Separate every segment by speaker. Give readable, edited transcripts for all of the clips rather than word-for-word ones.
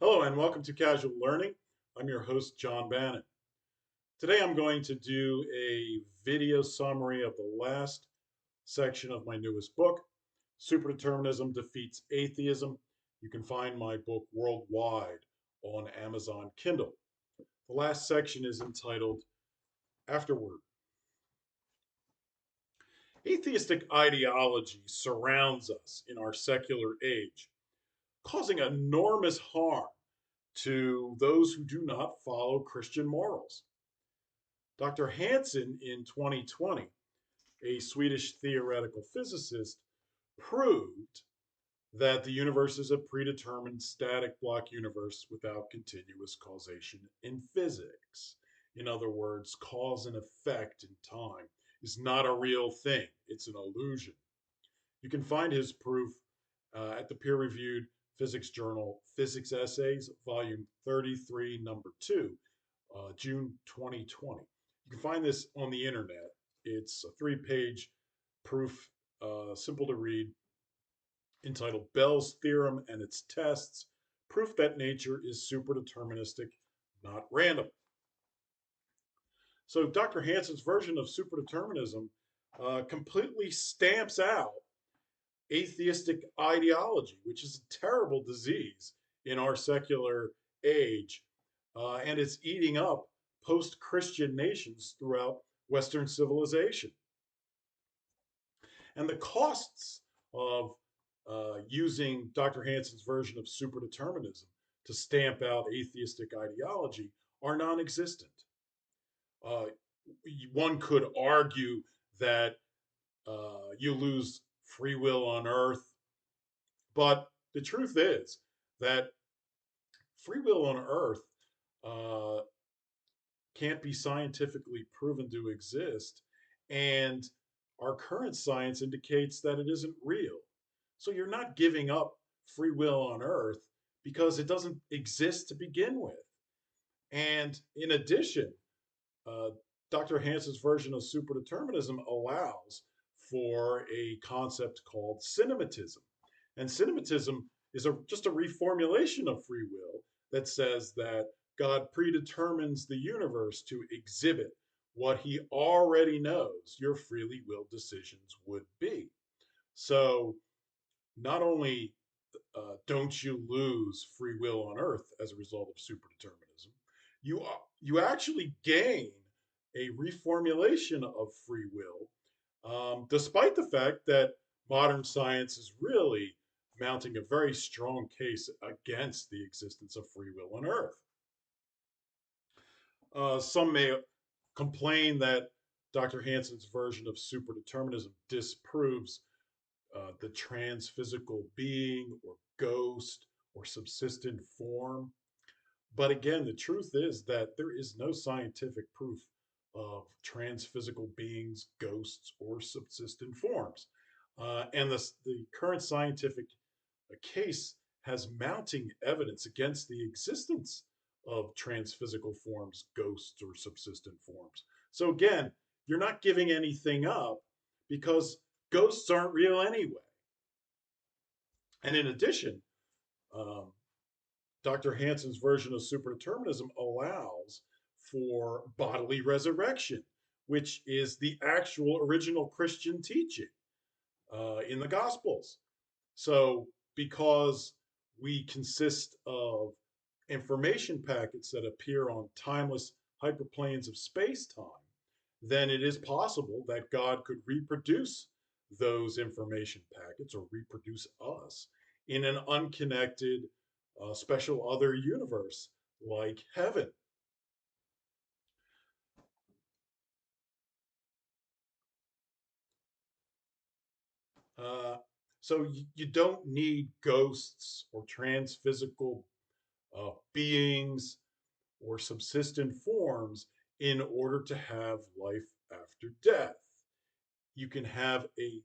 Speaker 1: Hello and welcome to Casual Learning. I'm your host, John Bannon. Today I'm going to do a video summary of the last section of my newest book, Superdeterminism Defeats Atheism. You can find my book worldwide on Amazon Kindle. The last section is entitled Afterword. Atheistic ideology surrounds us in our secular age, causing enormous harm to those who do not follow Christian morals. Dr. Hansen in 2020, a Swedish theoretical physicist, proved that the universe is a predetermined static block universe without continuous causation in physics. In other words, cause and effect in time is not a real thing, it's an illusion. You can find his proof at the peer reviewed physics journal Physics Essays, volume 33, number 2, June 2020. You can find this on the internet. It's a 3-page proof, simple to read, entitled Bell's Theorem and Its Tests, Proof that Nature is Superdeterministic, Not Random. So Dr. Hansen's version of superdeterminism completely stamps out atheistic ideology, which is a terrible disease in our secular age, and it's eating up post Christian nations throughout Western civilization. And the costs of using Dr. Hansen's version of superdeterminism to stamp out atheistic ideology are non existent. Uh, one could argue that you lose free will on earth, but the truth is that free will on earth uh, can't be scientifically proven to exist. And our current science indicates that it isn't real. So you're not giving up free will on earth because it doesn't exist to begin with. And in addition, uh, Dr. Hansen's version of superdeterminism allows for a concept called cinematism. And cinematism is just a reformulation of free will that says that God predetermines the universe to exhibit what he already knows your freely willed decisions would be. So not only don't you lose free will on earth as a result of superdeterminism, you actually gain a reformulation of free will, despite the fact that modern science is really mounting a very strong case against the existence of free will on Earth. Some may complain that Dr. Hansen's version of superdeterminism disproves the transphysical being or ghost or subsistent form. But again, the truth is that there is no scientific proof of transphysical beings, ghosts, or subsistent forms. And the current scientific case has mounting evidence against the existence of transphysical forms, ghosts, or subsistent forms. So again, you're not giving anything up because ghosts aren't real anyway. And in addition, um, Dr. Hansen's version of superdeterminism allows for bodily resurrection, which is the actual original Christian teaching in the Gospels. So, because we consist of information packets that appear on timeless hyperplanes of space time, then it is possible that God could reproduce those information packets or reproduce us in an unconnected, special other universe like heaven. Uh, so you don't need ghosts or transphysical beings or subsistent forms in order to have life after death. You can have a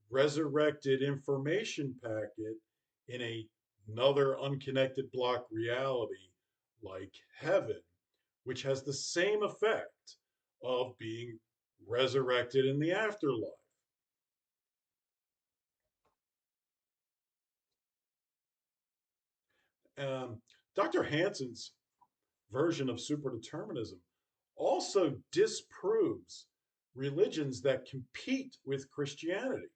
Speaker 1: resurrected information packet in another unconnected block reality like heaven, which has the same effect of being resurrected in the afterlife. Dr. Hanson's version of superdeterminism also disproves religions that compete with Christianity,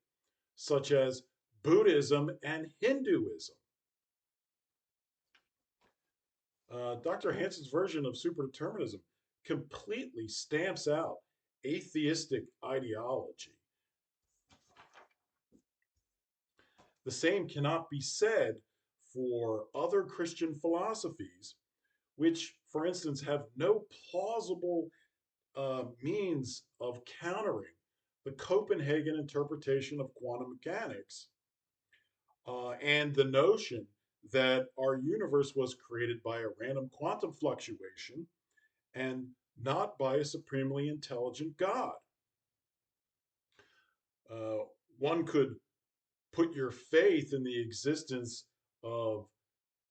Speaker 1: such as Buddhism and Hinduism. Dr. Hanson's version of superdeterminism completely stamps out atheistic ideology. The same cannot be said for other Christian philosophies, which, for instance, have no plausible means of countering the Copenhagen interpretation of quantum mechanics and the notion that our universe was created by a random quantum fluctuation and not by a supremely intelligent God. Uh, One could put your faith in the existence of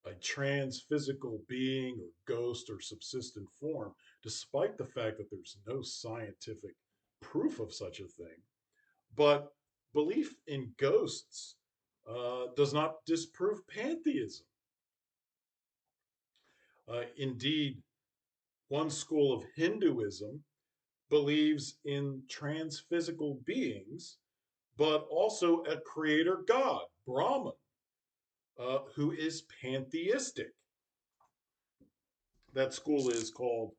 Speaker 1: a trans-physical being or ghost or subsistent form, despite the fact that there's no scientific proof of such a thing. But belief in ghosts does not disprove pantheism. Indeed, one school of Hinduism believes in trans-physical beings, but also a creator god, Brahman, who is pantheistic. That school is called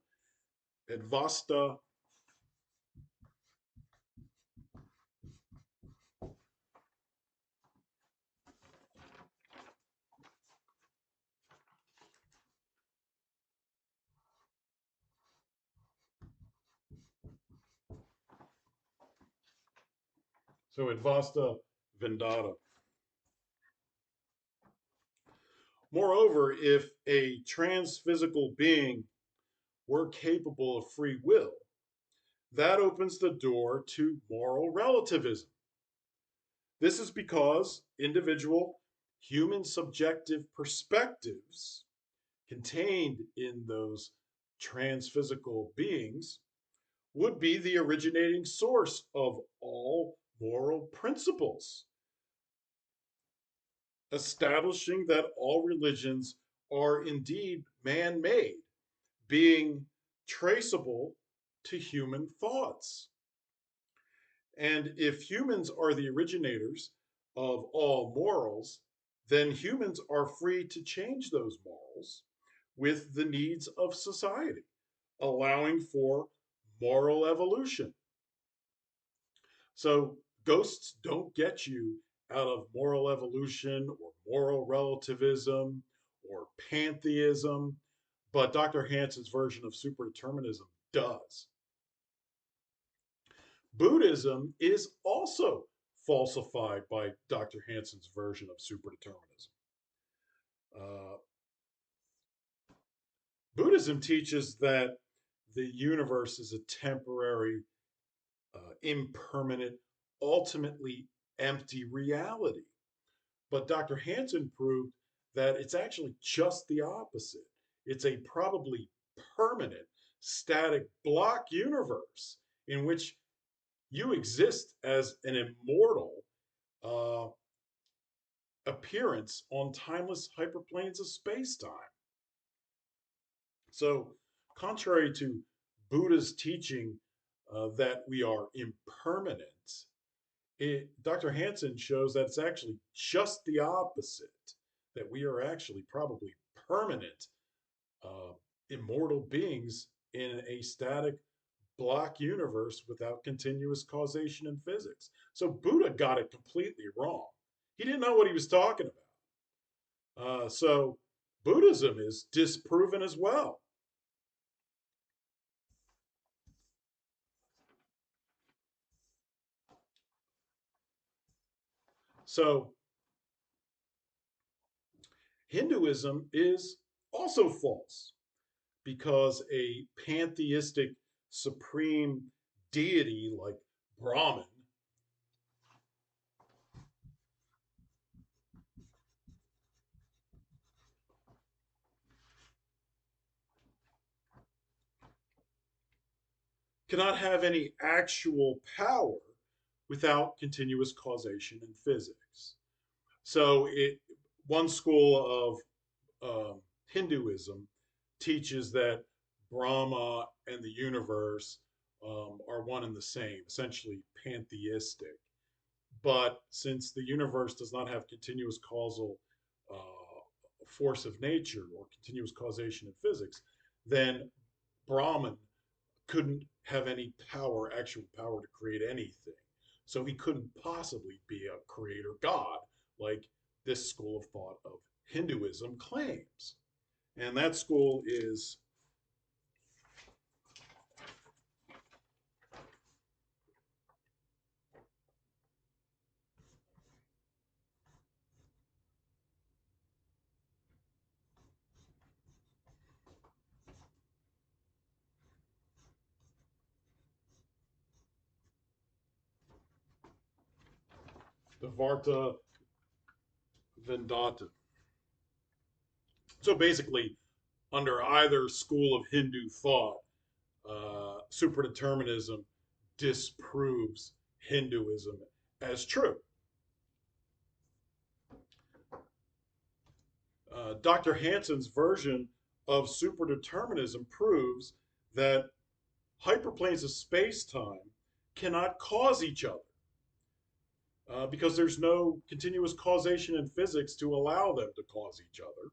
Speaker 1: Advaita. So Advaita Vedanta. Moreover, if a trans-physical being were capable of free will, that opens the door to moral relativism. This is because individual human subjective perspectives contained in those transphysical beings would be the originating source of all moral principles, establishing that all religions are indeed man made, being traceable to human thoughts. And if humans are the originators of all morals, then humans are free to change those morals with the needs of society, allowing for moral evolution. So ghosts don't get you out of moral evolution or moral relativism or pantheism, but Dr. Hanson's version of superdeterminism does. Buddhism is also falsified by Dr. Hanson's version of superdeterminism. Uh, Buddhism teaches that the universe is a temporary, impermanent, ultimately empty reality. But Dr. Hanson proved that it's actually just the opposite. It's a probably permanent, static block universe in which you exist as an immortal uh, appearance on timeless hyperplanes of space-time. So, contrary to Buddha's teaching that we are impermanent, Dr. Hanson shows that it's actually just the opposite, that we are actually probably permanent, uh, immortal beings in a static block universe without continuous causation in physics. So Buddha got it completely wrong. He didn't know what he was talking about. So Buddhism is disproven as well. So Hinduism is also false because a pantheistic supreme deity like Brahman cannot have any actual power without continuous causation in physics. So, one school of Hinduism teaches that Brahma and the universe are one and the same, essentially pantheistic. But since the universe does not have continuous causal force of nature or continuous causation in physics, then Brahman couldn't have any power, actual power to create anything. So he couldn't possibly be a creator god like this school of thought of Hinduism claims. And that school is the Varta Vedanta. So basically, under either school of Hindu thought, superdeterminism disproves Hinduism as true. Dr. Hanson's version of superdeterminism proves that hyperplanes of space time cannot cause each other because there's no continuous causation in physics to allow them to cause each other.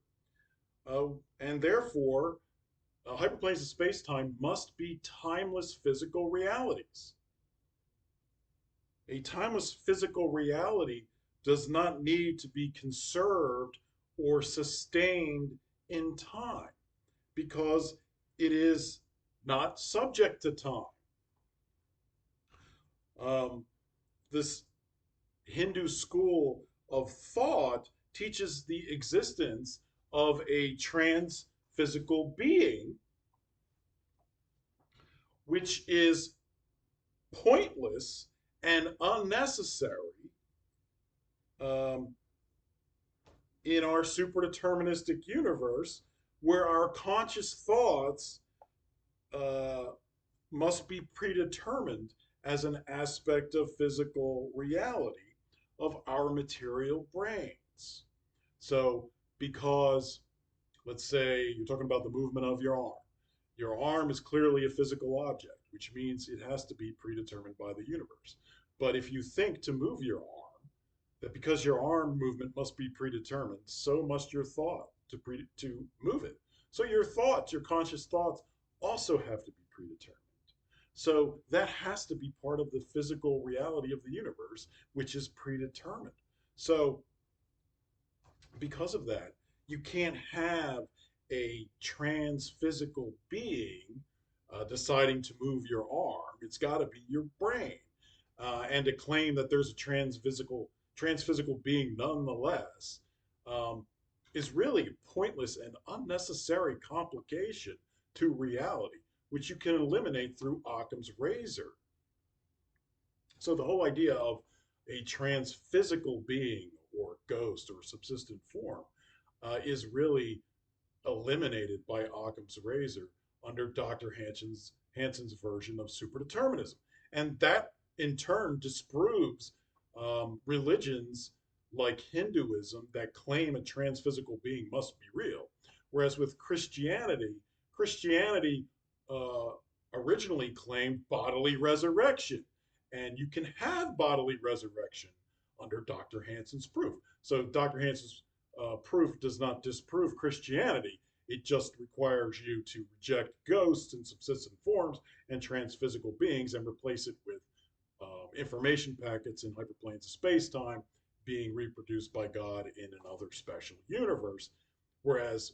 Speaker 1: And therefore, hyperplanes of space time must be timeless physical realities. A timeless physical reality does not need to be conserved or sustained in time because it is not subject to time. This Hindu school of thought teaches the existence of a trans-physical being, which is pointless and unnecessary um, in our superdeterministic universe, where our conscious thoughts uh, must be predetermined as an aspect of physical reality of our material brains. So, because let's say you're talking about the movement of your arm is clearly a physical object, which means it has to be predetermined by the universe. But if you think to move your arm, that because your arm movement must be predetermined, so must your thought to move it. So your thoughts, your conscious thoughts, also have to be predetermined. So that has to be part of the physical reality of the universe, which is predetermined. So because of that, you can't have a trans physical being deciding to move your arm. It's got to be your brain. And to claim that there's a trans physical being nonetheless um, is really a pointless and unnecessary complication to reality, which you can eliminate through Occam's razor. So the whole idea of a trans-physical being or ghost or subsistent form is really eliminated by Occam's razor under Dr. Hanson's version of superdeterminism. And that in turn disproves religions like Hinduism that claim a transphysical being must be real. Whereas with Christianity uh, originally claimed bodily resurrection. And you can have bodily resurrection under Dr. Hanson's proof. So Dr. Hanson's proof does not disprove Christianity. It just requires you to reject ghosts and subsistent forms and transphysical beings and replace it with information packets in hyperplanes of space-time being reproduced by God in another special universe. Whereas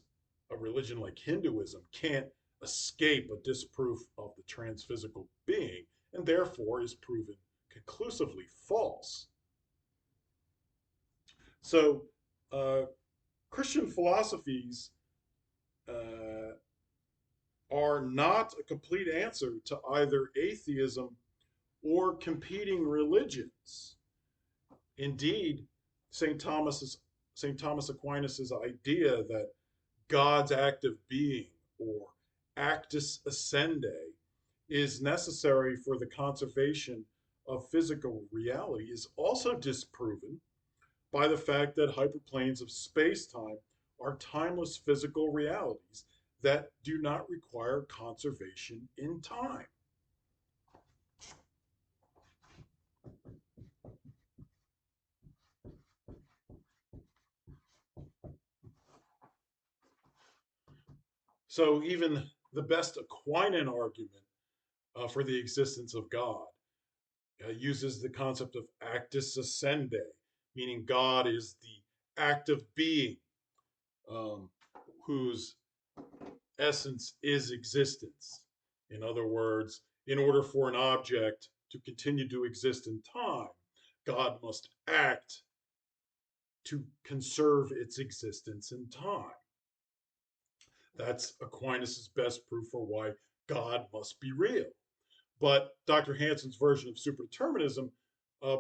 Speaker 1: a religion like Hinduism can't escape a disproof of the transphysical being and therefore is proven conclusively false. So, uh, Christian philosophies uh, are not a complete answer to either atheism or competing religions. Indeed, St. Thomas's St. Thomas Aquinas's idea that God's active being or actus essendi is necessary for the conservation of physical reality is also disproven by the fact that hyperplanes of space-time are timeless physical realities that do not require conservation in time. So, even the best Aquinan argument for the existence of God uses the concept of actus essendi, meaning God is the active being um, whose essence is existence. In other words, in order for an object to continue to exist in time, God must act to conserve its existence in time. That's Aquinas' best proof for why God must be real. But Dr. Hanson's version of superdeterminism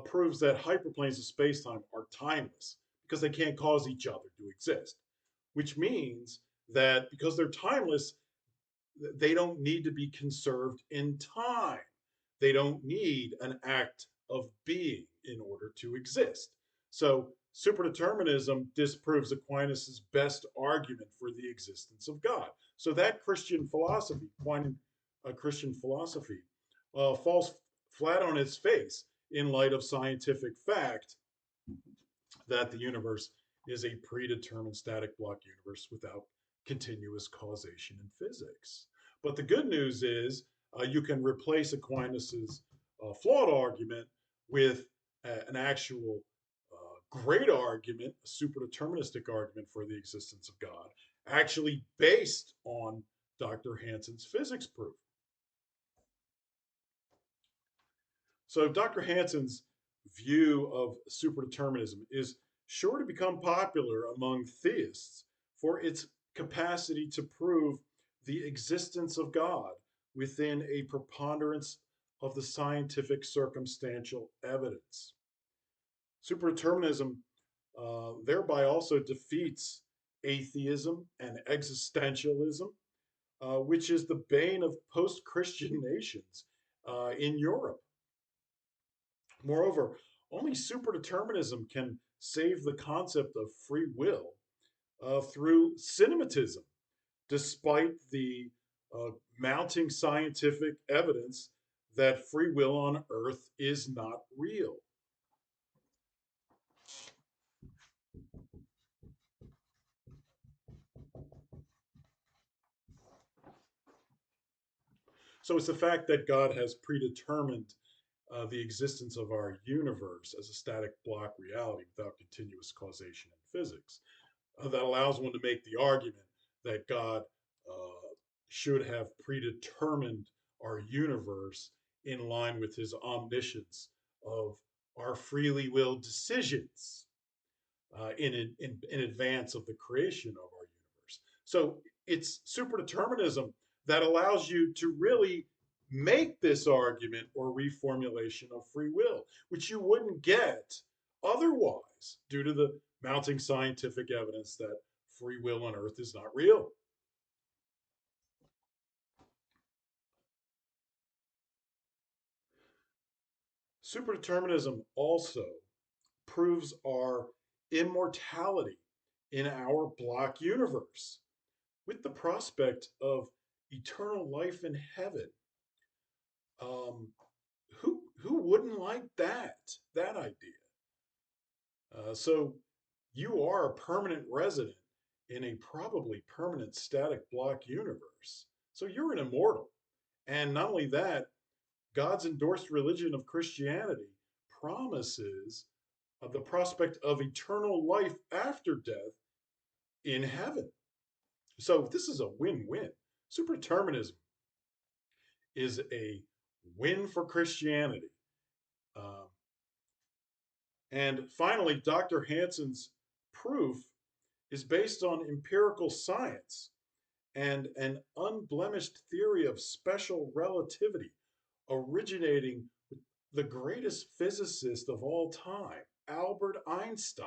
Speaker 1: proves that hyperplanes of spacetime are timeless because they can't cause each other to exist, which means that because they're timeless, they don't need to be conserved in time. They don't need an act of being in order to exist. So superdeterminism disproves Aquinas' best argument for the existence of God. So that Christian philosophy, Aquinan Christian philosophy, falls flat on its face in light of scientific fact that the universe is a predetermined static block universe without continuous causation in physics. But the good news is you can replace Aquinas's flawed argument with an actual great argument, a superdeterministic argument for the existence of God, actually based on Dr. Hanson's physics proof. So Dr. Hanson's view of superdeterminism is sure to become popular among theists for its capacity to prove the existence of God within a preponderance of the scientific circumstantial evidence. Superdeterminism thereby also defeats atheism and existentialism, which is the bane of post Christian nations in Europe. Moreover, only superdeterminism can save the concept of free will through cinematism, despite the mounting scientific evidence that free will on Earth is not real. So it's the fact that God has predetermined the existence of our universe as a static block reality without continuous causation in physics that allows one to make the argument that God should have predetermined our universe in line with his omniscience of our freely willed decisions in advance of the creation of our universe. So it's superdeterminism that allows you to really make this argument or reformulation of free will, which you wouldn't get otherwise due to the mounting scientific evidence that free will on Earth is not real. Superdeterminism also proves our immortality in our block universe with the prospect of eternal life in heaven. Um, who wouldn't like that idea? So you are a permanent resident in a probably permanent static block universe. So you're an immortal. And not only that, God's endorsed religion of Christianity promises the prospect of eternal life after death in heaven. So this is a win-win. Superdeterminism is a win for Christianity. Um, and finally, Dr. Hanson's proof is based on empirical science and an unblemished theory of special relativity originating with the greatest physicist of all time, Albert Einstein,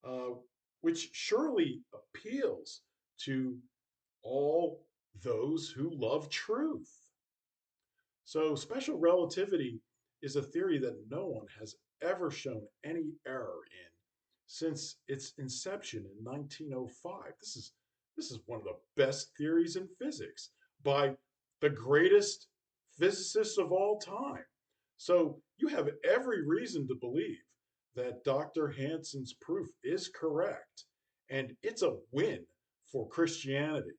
Speaker 1: uh, which surely appeals to all those who love truth. So, special relativity is a theory that no one has ever shown any error in since its inception in 1905. This is one of the best theories in physics by the greatest physicists of all time. So you have every reason to believe that Dr. Hanson's proof is correct, and it's a win for Christianity.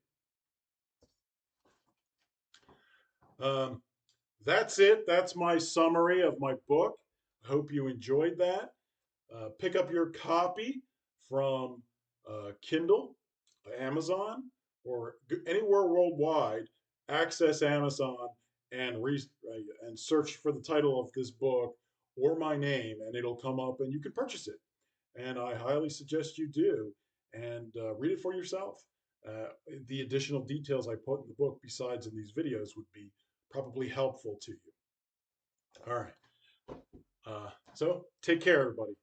Speaker 1: Um, that's it. That's my summary of my book. I hope you enjoyed that. Pick up your copy from Kindle, Amazon, or anywhere worldwide. Access Amazon and and search for the title of this book or my name, and it'll come up, and you can purchase it. And I highly suggest you do, and read it for yourself. The additional details I put in the book, besides in these videos, would be probably helpful to you. All right. So take care, everybody.